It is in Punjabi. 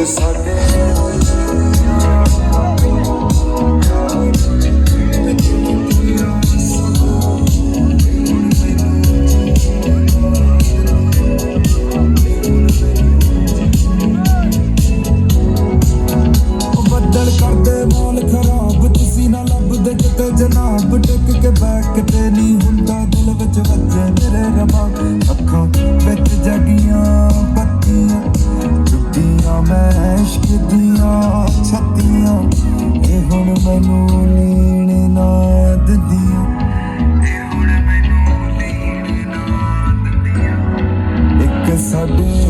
ਸਾਡੇ ਬੱਦਲ ਕਰਦੇ ਮੌਲ ਖਰਾਬ, ਤੁਸੀਂ ਨਾ ਲੱਭਦੇ ਕਿਤੇ ਜਨਾਬ। ਟਿਕ ਕੇ ਬੈਕ ਤੇ ਨਹੀਂ ਹੁੰਦਾ, ਦਿਲ ਵਿੱਚ ਵੱਜੇ ਮੇਰੇ ਰਬਾ। ਅੱਖਾਂ ਵਿੱਚ ਜਗੀਆਂ ਬੱਤੀਆਂ, ਟੁੱਟੀਆਂ ਮੈਂ ਇਸ਼ਕ ਦੀਆਂ ਛੱਤੀਆਂ। ਇਹ ਹੁਣ ਮੈਨੂੰ ਲੀਣ ਨਾ ਦਿੰਦੀਆਂ, ਇਹ ਹੁਣ ਮੈਨੂੰ ਲੀਣ ਨਾ ਦਿੰਦੀਆਂ। ਇੱਕ ਸਾਡੇ